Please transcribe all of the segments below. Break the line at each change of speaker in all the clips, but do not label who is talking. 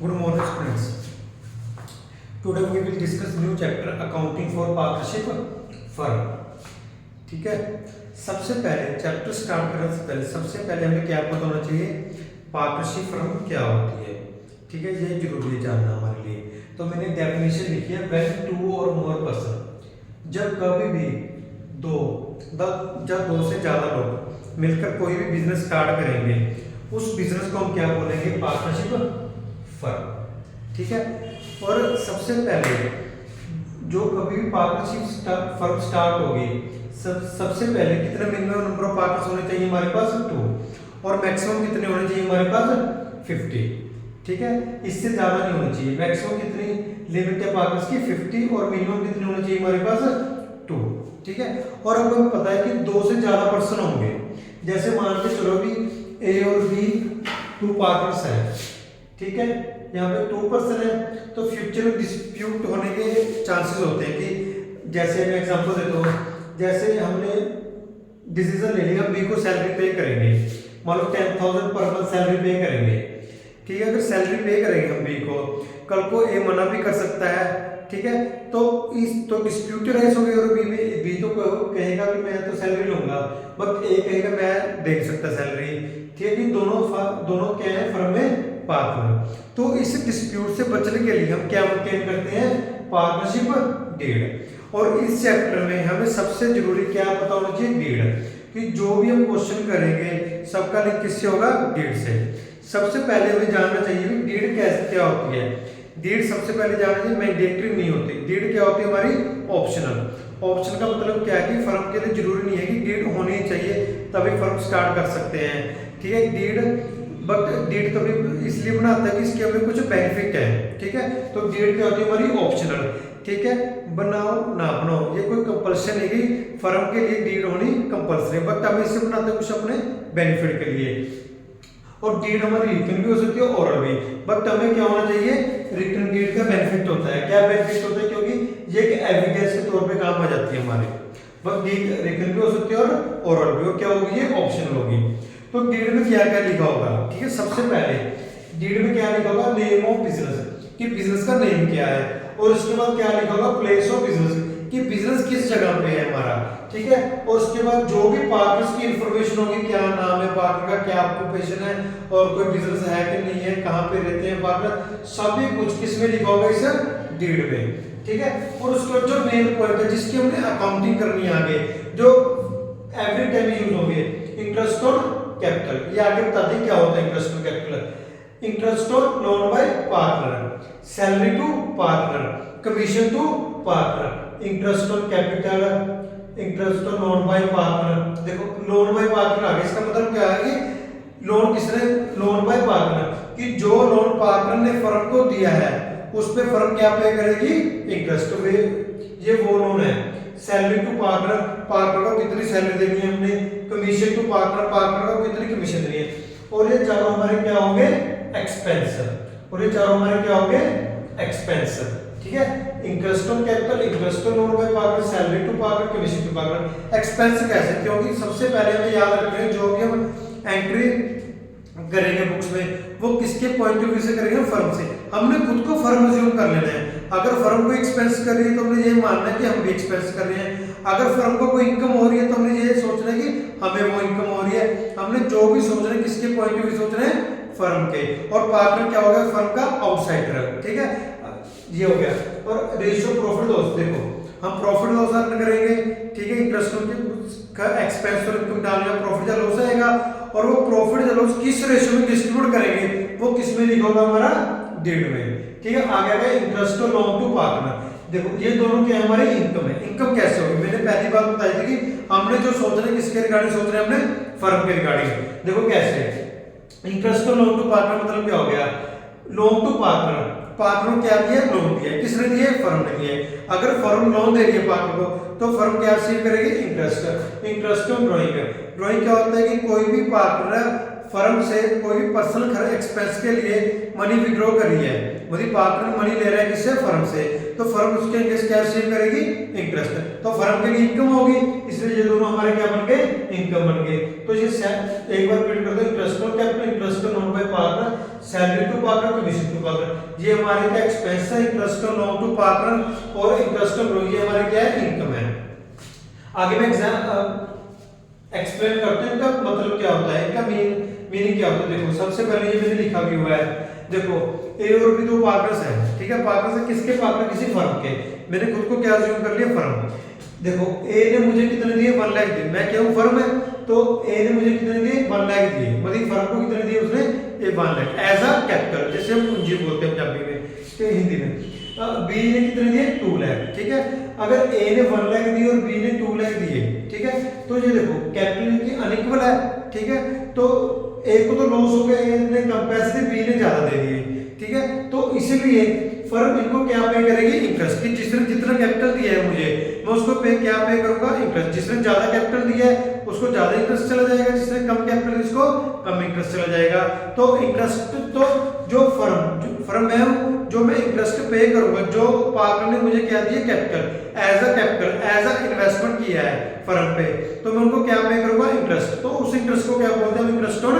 Good morning, students. Today we will discuss new chapter accounting for partnership firm. ठीक है। सबसे पहले chapter start करने से पहले सबसे पहले हमें क्या पता होना चाहिए, पार्टनरशिप फर्म क्या होती है। ठीक है, ये जरूरी है जानना हमारे लिए। तो मैंने डेफिनेशन लिखी है, व्हेन टू और मोर पर्सन, जब कभी भी जब दो से ज्यादा लोग मिलकर कोई भी बिजनेस स्टार्ट करेंगे, उस बिजनेस को हम क्या बोलेंगे, पार्टनरशिप फर्म। ठीक है। और सबसे पहले जो कभी भी पार्टनरशिप फर्म स्टार्ट होगी, सबसे पहले कितने मिनिमम नंबर ऑफ पार्टनर्स होने चाहिए हमारे पास, 2, और मैक्सिमम कितने होने चाहिए हमारे पास, 50। ठीक है, इससे ज्यादा नहीं होनी चाहिए। मैक्सिमम कितनी लिमिट है पार्टनर्स की, 50, और मिनिमम कितने होने चाहिए हमारे पास, 2। ठीक है। और अब हमें पता है कि 2 से ज्यादा पर्सन होंगे। जैसे मान के चलो भी ए और बी 2 पार्टनर्स हैं। ठीक है, यहाँ पे 2 पर्सन है, तो फ्यूचर में डिस्प्यूट होने के चांसेस होते हैं कि जैसे मैं एग्जांपल देता हूँ, जैसे हमने डिसीजन ले लिया, बी को सैलरी पे करेंगे, मान लो 10,000 पर मंथ सैलरी पे करेंगे। ठीक है, अगर सैलरी पे करेंगे हम बी को, कल को ए मना भी कर सकता है। ठीक है, तो डिस्प्यूट राइज हो गई, और बी तो कहेगा कि मैं तो सैलरी लूंगा, बट ए कहेगा मैं दे सकता सैलरी। ठीक है, कि दोनों क्या है, फर्म में पार्टनर। तो इस डिस्प्यूट से बचने के लिए हम क्या मेंटेन करते हैं, पार्टनरशिप डीड। और इस चैप्टर में हमें सबसे जरूरी क्या पता होना चाहिए, डीड। कि जो भी हम क्वेश्चन करेंगे सबका लिंक किससे होगा, डीड से। सबसे पहले हमें जानना चाहिए कि डीड कैसे क्या होती है। डीड सबसे पहले जानना चाहिए मैंडेटरी नहीं होती। डीड क्या होती है हमारी, ऑप्शनल। ऑप्शन का मतलब क्या है कि फर्म के लिए जरूरी नहीं है कि डीड होनी चाहिए तभी फर्म स्टार्ट कर सकते हैं। ठीक है, डीड कभी इसलिए बनाता है कि इसके हमें कुछ बेनिफिट है। ठीक है, तो डीड क्या होती है हमारी, ऑप्शनल। ठीक है, बनाओ ना बनाओ ये कोई कंपल्शन नहीं कि फर्म के लिए डीड होनी कंपल्सरी, बट हम इससे बनाते हैं कुछ अपने बेनिफिट के लिए। और डीड हमारी रिटन भी हो सकती है, ओरल भी, बट हमें क्या होना चाहिए, रिटन डीड का बेनिफिट होता है। क्या बेनिफिट होता है, क्योंकि ये एक एविडेंस के तौर पे काम आ जाती है हमारे। बट डीड रिटन भी हो सकती है और ओरल भी, और क्या होगी, ये ऑप्शनल होगी। तो डीड में क्या क्या लिखा होगा, ठीक है। सबसे पहले डीड में क्या लिखा होगा, नेम ऑफ बिजनेस, कि बिजनेस का नेम क्या है। और उसके बाद क्या लिखा होगा, प्लेस ऑफ बिजनेस, कि बिजनेस किस जगह पे है हमारा। ठीक है, और उसके बाद जो भी पार्टनर्स की इंफॉर्मेशन होगी, क्या नाम है पार्टनर का, क्या ऑक्यूपेशन है, और कोई बिजनेस है कि नहीं है, कहाँ पे रहते हैं पार्टनर, सभी कुछ किसमें लिखा होगा, इस डीड में। ठीक है, और उसके बाद जो मेन पॉइंट है जिसकी हमने अकाउंटिंग करनी है आगे, जो एवरी टाइम यूज होंगे, इंटरेस्ट ऑन कैपिटल। ये आगे बताते हैं क्या होता है interest on capital. Interest on loan by partner, salary to partner, commission to partner, interest on capital, interest on loan by partner. देखो लोन बाय पार्टनर आगे, इसका मतलब क्या है कि लोन किसने, लोन बाय पार्टनर, कि जो लोन पार्टनर ने फर्म को दिया है उस पे फर्म क्या पे करेगी, इंटरेस्ट पे। ये वो लोन है। सैलरी टू पार्टनर, पार्टनर को कितनी सैलरी देनी है हमने, कमीशन टू पार्टनर, पार्टनर को कितनी कमीशन देनी है। और ये चारों हमारे क्या होंगे, एक्सपेंस, और ये चारों हमारे क्या होंगे, एक्सपेंस। ठीक है, interest on capital, interest on loan by partner, salary to partner, commission to partner. Expense कैसे, क्योंकि सबसे पहले हमें याद रखना है जो भी हम एंट्री करेंगे बुक्स में, वो किसके पॉइंट ऑफ व्यू से करेंगे, फर्म से। हमने खुद को फर्म अज्यूम कर लेना है। अगर फर्म को एक्सपेंस कर रही है तो हमने ये मानना है कि हम भी एक्सपेंस कर रहे हैं। अगर फर्म को कोई इनकम हो रही है तो हमने ये सोचना है कि हमें वो इनकम हो रही है। हमने जो भी सोचना है किसके पॉइंट ऑफ व्यू सोच रहे हैं, फर्म के। और पार्टनर क्या होगा, फर्म का आउटसाइडर। ठीक है, ये हो गया। और रेशियो प्रॉफिट लॉस, देखो हम प्रॉफिट लॉस अर्न करेंगे। ठीक है, इंटरेस्ट का एक्सपेंस और इनकम डालने प्रॉफिट या लॉस आएगा, और वो प्रॉफिट या लॉस किस रेशियो में डिस्ट्रीब्यूट करेंगे, वो किस में लिखा होगा, हमारा डीड में। ठीक है, आगे गए इंटरेस्ट और लोन टू पार्टनर। देखो ये दोनों क्या हमारी इनकम है। इनकम कैसे होगी, मैंने पहली बात बताई थी कि हमने जो सोच रहे हैं किसके रिगार्डिंग सोच रहे हैं, हमने फर्म के रिगार्डिंग। देखो कैसे, इंटरेस्ट और लोन टू पार्टनर मतलब क्या हो गया, लोन टू पार्टनर, पार्टनर क्या दिया, लोन दिया, किसने दिया, फर्म ने दिया। अगर फर्म लोन दे रही है पार्टनर को, तो फर्म क्या रिसीव करेगी, interest. Interest on drawing, drawing क्या होता है कि कोई भी पार्टनर फर्म से कोई भी पर्सनल एक्सपेंस के लिए मनी विड्रॉ करी है, मतलब पार्टनर मनी ले रहा है किससे, फर्म से, तो फर्म उसके अगेंस्ट क्या रिसीव करेगी, इंटरेस्ट। तो फर्म के लिए इनकम होगी, इसलिए ये दोनों हमारे क्या बन गए, इनकम बन गए। तो ये एक बार रिपीट कर दो, interest on capital, interest on loan by partner, salary to partner, commission to partner. ये हमारे क्या एक्सपेंस है, interest on loan to partner और इंटरेस्ट ऑन लोन, ये हमारे क्या है, इनकम है। आगे मैं एक्सप्लेन करते हैं इनका मतलब क्या होता है, इनका मीनिंग क्या होता है। देखो सबसे पहले ये मैंने लिखा भी हुआ है, देखो ए और बी दो पार्टनर्स हैं, ठीक है। पार्टनर्स है किसके, पार्टनर किसी फर्म के। मैंने खुद को क्या अज्यूम कर लिया, फर्म। देखो ए ने मुझे कितने दिए, 1 लाख दिए, मैं क्या हूं, फर्म है, तो ए ने मुझे कितने दिए, 1 लाख दिए, मतलब फर्म को कितने दिए उसने, ए 1 लाख एज अ कैपिटल, जैसे हम पूंजी बोलते हैं पंजाबी में, तो हिंदी में। बी ने कितने दिए, 2 लाख, ठीक है। अगर ए ने 1 लाख दिए और बी ने 2 लाख दिए, ठीक है, तो ये देखो कैपिटल की अनइक्वल है, ठीक है। तो ए को तो लॉस हो गया, ए ने कम पैसे दिए, बी ने ज्यादा दे दिए, ठीक है। तो इसीलिए फर्म इनको क्या पे करेगी, इंटरेस्ट, कि जिसने जितना कैपिटल दिया है मुझे, मैं उसको पे क्या पे करूंगा, इंटरेस्ट। जिसने ज्यादा कैपिटल दिया है उसको ज्यादा इंटरेस्ट चला जाएगा, जिसने कम कैपिटल उसको कम इंटरेस्ट चला जाएगा। तो इंटरेस्ट तो जो फर्म है जो मैं इंटरेस्ट पे करूंगा, जो पार्टनर ने मुझे क्या दिया, कैपिटल एज अ इन्वेस्टमेंट किया है फर्म पे, तो मैं उनको क्या पे करूंगा, इंटरेस्ट। तो उस इंटरेस्ट को क्या बोलते हैं, इंटरेस्ट ऑन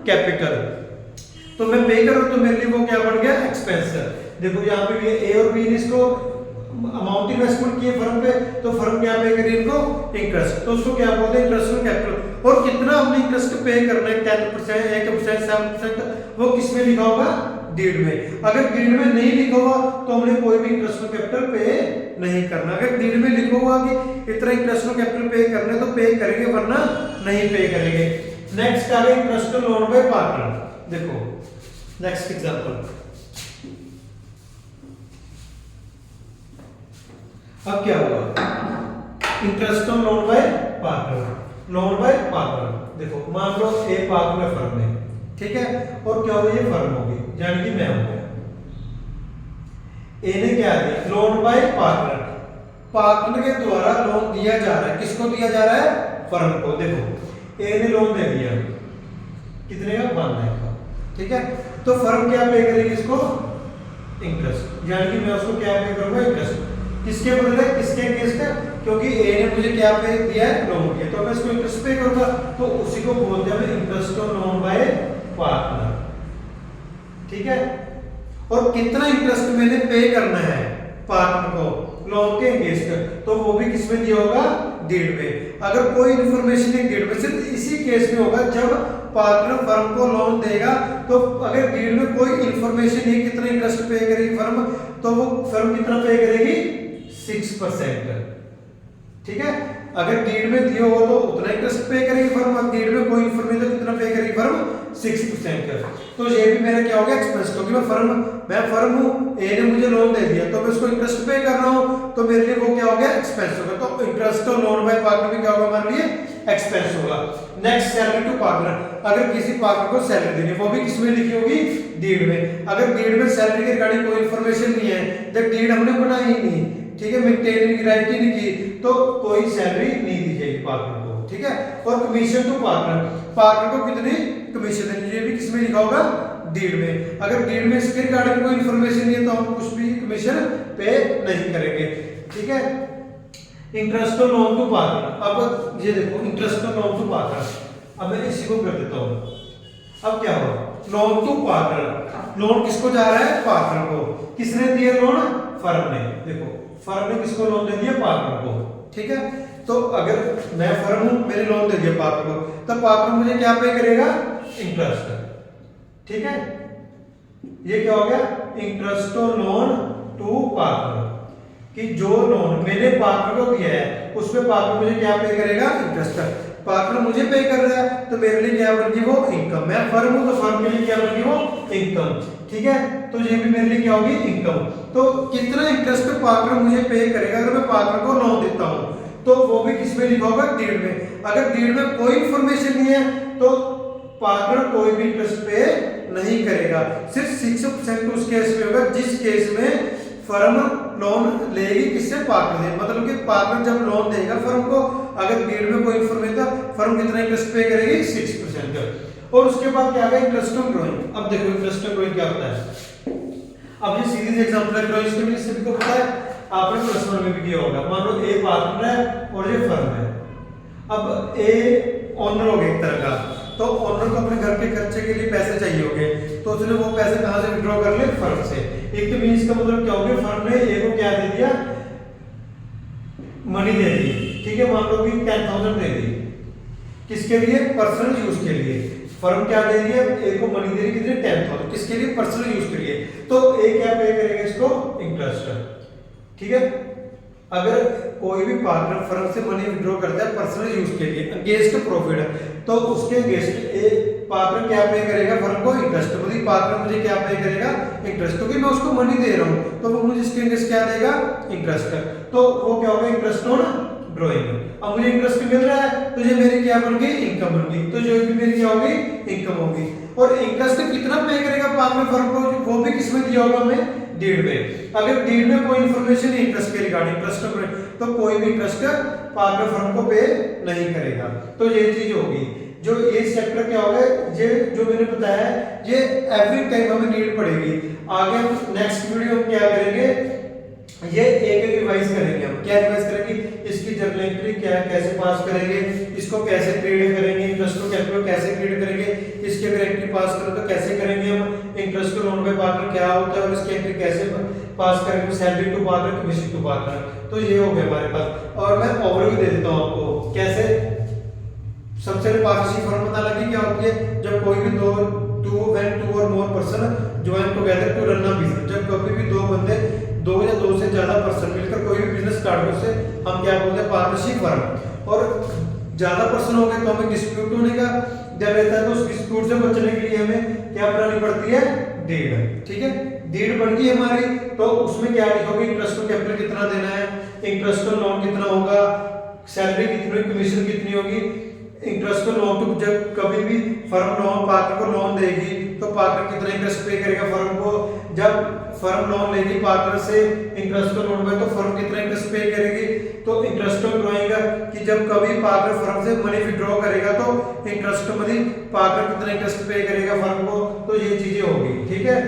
कैपिटल। तो मैं पे करूं तो मेरे लिए वो क्या बन गया, एक्सपेंस। देखो यहाँ पे भी ए और बी ने इसको अमाउंट इन्वेस्टमेंट किए फर्म पे, तो फर्म क्या पे करी इनको, इंटरेस्ट, तो उसको क्या बोलते हैं, इंटरेस्ट ऑन कैपिटल। और कितना हमने इंटरेस्ट पे करना है, 10%, 1%, 7%, वो किस में लिखा होगा, डीड में। अगर डीड में नहीं लिखा हुआ तो हमने कोई भी इंटरेस्ट ऑन कैपिटल पे नहीं करना। अगर डीड में लिखा हुआ कि इतना इंटरेस्ट ऑन कैपिटल पे करना है तो पे करेंगे, वरना नहीं पे करेंगे। नेक्स्ट आ गया interest on loan by partner. देखो नेक्स्ट एग्जांपल, अब क्या हुआ, interest on loan by partner, loan by partner. देखो मान लो ए पार्टनर फर्म है, ठीक है, और क्या हो गया, ये फर्म होगी, यानी कि मैं हो गया। ए ने क्या दिया, लोन बाय पार्टनर, पार्टनर के द्वारा लोन दिया जा रहा है, किसको दिया जा रहा है, फर्म को। देखो ए ने लोन दे दिया, कितने का, 1 लाख का, ठीक है। तो फर्म क्या पे करेगी इसको, इंटरेस्ट, यानी कि मैं उसको क्या पे करूंगा, इंटरेस्ट। किसके बदले, किसके केस का, क्योंकि ए ने मुझे क्या पे दिया है, लोन दिया, तो मैं इसको इंटरेस्ट पे करूंगा, तो उसी को बोलते हैं interest on loan by partner, ठीक है। और कितना इंटरेस्ट मैंने पे करना है पार्टनर को लोन के अगेंस्ट, तो वो भी किसमें दिया होगा, डीड में। अगर कोई इंफॉर्मेशन नहीं डीड में, सिर्फ इसी केस में होगा जब पार्टनर फर्म को लोन देगा, तो अगर डीड में कोई इंफॉर्मेशन नहीं कितना इंटरेस्ट पे करेगी फर्म, तो वो फर्म कितना पे करेगी, 6%, ठीक है। अगर डीड में दिया हो तो उतना इंटरेस्ट पे करेगी फर्म, अब डीड में कोई इंफॉर्मेशन कितना पे करेगी फर्म, 6% का। तो ये भी मेरा क्या हो गया, एक्सपेंस, क्योंकि मैं फर्म हूं, ए ने मुझे लोन दे दिया, तो मैं उसको इंटरेस्ट पे कर रहा हूं, तो मेरे लिए वो क्या हो गया, एक्सपेंस होगा। तो इंटरेस्ट और लोन बाय पार्टनर भी क्या होगा हमारे लिए, एक्सपेंस होगा। नेक्स्ट सैलरी टू पार्टनर, अगर किसी पार्टनर को सैलरी देनी, वो भी किसमें लिखी होगी, डीड में। अगर डीड में सैलरी के रिगार्डिंग कोई इंफॉर्मेशन नहीं है, जब डीड हमने बनाई ही नहीं, ठीक है, मेंटेन की राइट ही नहीं की, तो कोई सैलरी नहीं दी जाएगी पार्टनर को, ठीक है। और कमीशन टू पार्टनर, पार्टनर को कितनी कमीशन देनी, ये भी किसमें लिखा होगा, डीड में। अगर डीड में इसके रिगार्डिंग कोई इंफॉर्मेशन नहीं है तो हम कुछ भी कमीशन पे नहीं करेंगे, ठीक है। Interest on loan to partner, अब ये देखो interest on loan to partner, अब मैं इसी को कर देता हूं। अब क्या होगा, लोन टू पार्टनर, लोन किसको जा रहा है, पार्टनर को। किसने दिया लोन, फर्म ने। देखो फर्म ने किसको लोन दे दिया, पार्टनर को, ठीक है। तो अगर मैं फर्म हूं, मैंने लोन दे दिया पार्टनर को, तो पार्टनर मुझे क्या पे करेगा, इंटरेस्ट, ठीक है। ये क्या हो गया, interest on loan to partner, कि जो लोन मैंने पार्टनर को दिया है उसमें पार्टनर मुझे क्या पे करेगा, इंटरेस्ट। पार्टनर मुझे पे कर रहा है तो मेरे लिए क्या बनेगी, वो इनकम। मैं फर्म हूं तो फर्म के लिए क्या बनेगी, वो इनकम, ठीक है। तो ये भी मेरे लिए क्या होगी, इनकम। तो कितना इंटरेस्ट पार्टनर मुझे पे करेगा अगर मैं पार्टनर को लोन देता हूं, तो वो भी किसमें लिखा होगा, डीड में। अगर डीड में कोई इंफॉर्मेशन नहीं है तो पार्टनर कोई भी इंटरेस्ट पे नहीं करेगा, सिर्फ 6% उस केस में होगा जिस केस में फर्म लोन लेगी किससे, पार्टनर से। मतलब कि पार्टनर जब लोन देगा फर्म को, अगर डीड में कोई इंफॉर्मेशन, फर्म कितना इंटरेस्ट पे करेगी, 6%। और उसके बाद क्या है, इंटरेस्ट ऑन ड्राइंग। अब देखो इंटरेस्ट ऑन ड्राइंग क्या होता है। अब ये सीरीज एग्जांपल है ड्राइंग के लिए, सभी को पता है, आपने प्लस वन में भी किया होगा। मान लो ए पार्टनर है और ये फर्म है। अब ए ओनर हो गया एक तरह का, तो ओनर को अपने घर के खर्चे के लिए पैसे चाहिए होंगे, तो उसने वो पैसे कहाँ से विड्रॉ कर ले, फर्म से। एक तो मीन्स का मतलब क्या हो गया, फर्म ने ए को क्या दे दिया, मनी दे दी, ठीक है, मान लो कि 10,000 दे दी, किसके लिए, पर्सनल यूज के लिए। फर्म क्या दे रही है, ए को मनी दे रही है, कितने, 10,000, किसके लिए, पर्सनल यूज के लिए। तो ए क्या पे करेगा इसको, इंटरेस्ट, ठीक है। अगर कोई भी पार्टनर फर्म से मनी विड्रॉ करता है पर्सनल यूज के लिए अगेंस्ट प्रॉफिट, तो उसके अगेंस्ट ए पार्टनर क्या पे करेगा, फर्म को इंटरेस्ट, मतलब पार्टनर मुझे क्या पे करेगा, इंटरेस्ट, क्योंकि मैं उसको मनी दे रहा हूं, तो वो मुझे इसके अगेंस्ट क्या देगा, इंटरेस्ट। तो वो क्या होगा, इंटरेस्ट ऑन ड्रॉइंग। अब मुझे इंटरेस्ट मिल रहा है, तो ये मेरी क्या बन गई, इनकम बन गई, तो जो भी मेरी क्या होगी, इनकम होगी। और इंटरेस्ट कितना पे करेगा पार्टनर फर्म को, वो भी किसमें दिया होगा, हमें डीड में। अगर डीड में कोई इंफॉर्मेशन इंटरेस्ट के रिगार्डिंग इंटरेस्ट, तो कोई भी इंटरेस्ट पार्टनर फर्म को पे नहीं करेगा। तो ये चीज होगी, जो ये सेक्टर क्या होगा, ये जो मैंने बताया ये एवरी टाइम हमें नीड पड़ेगी। आगे हम नेक्स्ट वीडियो में क्या करेंगे, ये एक रिवाइज करेंगे। हम क्या रिवाइज करेंगे, इसकी जर्नल एंट्री क्या है, कैसे पास करेंगे, इसको कैसे क्रिएट करेंगे, इंटरेस्ट को कैलकुलेट कैसे क्रिएट करेंगे, इसकी अगर एंट्री पास करें तो कैसे करेंगे हम, इंटरेस्ट को लोन पे पार्टनर क्या होता है और इसकी एंट्री कैसे पास करेंगे, salary to partner, commission to partner. तो ये हो गया हमारे पास। और मैं ओवरव्यू दे देता हूं आपको कैसे। सबसे पहले पार्टनरशिप फर्म पता लगी क्या होती है, जब कोई भी टू और more person join together to run a business. जब कभी भी दो बंदे, दो या दो से ज्यादा पर्सन मिलकर कोई भी बिजनेस स्टार्ट करते हैं, हम क्या बोलते हैं, पार्टनरशिप फर्म। और ज्यादा पर्सन हो गए तो हमें डिस्प्यूट होने का डर रहता है, तो उस डिस्प्यूट से बचने के लिए हमें क्या बनानी पड़ती है, डीड, ठीक है। डीड बन गई हमारी, तो उसमें क्या लिखोगे, इंटरेस्ट को कैपिटल कितना देना है, इंटरेस्ट को लोन कितना होगा, सैलरी कितनी होगी, कमीशन कितनी होगी। इंटरेस्ट को लोन टू, जब कभी भी फर्म लोन पार्टनर को लोन देगी तो पार्टनर कितना इंटरेस्ट पे करेगा फर्म को। जब फर्म लोन लेगी पार्टनर से इंटरेस्ट को लोन पे, तो फर्म कितना इंटरेस्ट पे करेगी। तो इंटरेस्ट ऑन ड्रॉइंग कि जब कभी पार्टनर फर्म से मनी विड्रॉ करेगा तो इंटरेस्ट मनी पार्टनर कितना इंटरेस्ट पे करेगा फर्म को। तो ये चीजें होगी, ठीक है।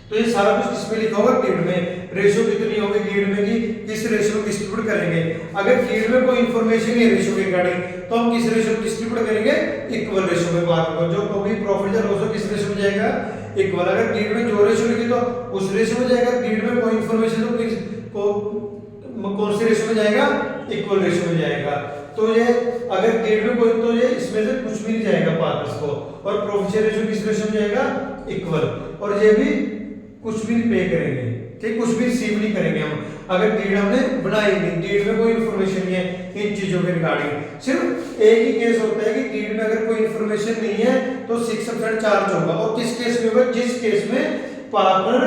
तो ये सारा कुछ इसमें लिखा होगा डीड में। रेशियो कितनी होगी डीड में, कि किस रेशियो में डिस्ट्रीब्यूट करेंगे। अगर डीड में कोई इंफॉर्मेशन नहीं है रेशियो के रिगार्डिंग, तो हम किस रेशियो में डिस्ट्रीब्यूट करेंगे, इक्वल रेशियो में बात को। जो कभी प्रॉफिट या लॉस किस रेशियो में जाएगा, इक्वल। अगर डीड में जो रेशियो लिखी तो उस रेशियो में जाएगा, डीड में कोई इंफॉर्मेशन तो किस को कौन से रेशियो में जाएगा, इक्वल रेशियो में जाएगा। तो ये अगर डीड में कोई, तो ये इसमें से कुछ भी नहीं जाएगा पार्टनर्स को। और प्रॉफिट रेशियो किस रेशियो में जाएगा, इक्वल। और ये भी कुछ भी पे करेंगे, ठीक, कुछ भी रिसीव नहीं करेंगे हम अगर डीड हमने बनाई नहीं। डीड में कोई इंफॉर्मेशन नहीं है इन चीजों के रिगार्डिंग। सिर्फ एक ही केस होता है कि डीड में अगर कोई इंफॉर्मेशन नहीं है तो 6% चार्ज होगा। और किस केस में होगा, जिस केस में पार्टनर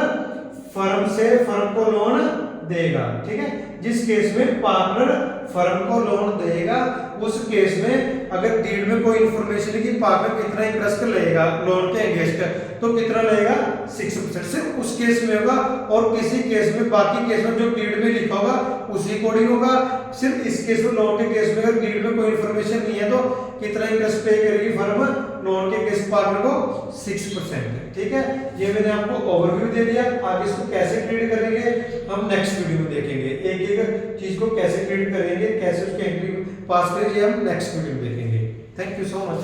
फर्म से फर्म को लोन देगा, ठीक है। जिस केस में पार्टनर फर्म को लोन देगा, उस केस में अगर डीड में कोई इंफॉर्मेशन है कि पार्टनर कितना इंटरेस्ट लेगा लोन के अगेंस्ट, तो कितना लेगा, 6%। सिर्फ उस केस में होगा। और किसी केस में, बाकी केस में जो डीड में लिखा होगा उसी अकॉर्डिंग होगा। सिर्फ इस केस में, लोन के केस में अगर डीड में कोई इंफॉर्मेशन नहीं है तो कितना इंटरेस्ट पे करेगी फर्म लोन के केस पार्टनर को, 6%, ठीक है। ये मैंने आपको ओवरव्यू दे दिया। आगे इसको कैसे क्रिएट करेंगे हम नेक्स्ट वीडियो में देखेंगे। एक एक चीज को कैसे क्रिएट करेंगे, कैसे उसकी एंट्री पास करेंगे, हम नेक्स्ट वीडियो में देखेंगे। Thank you so much.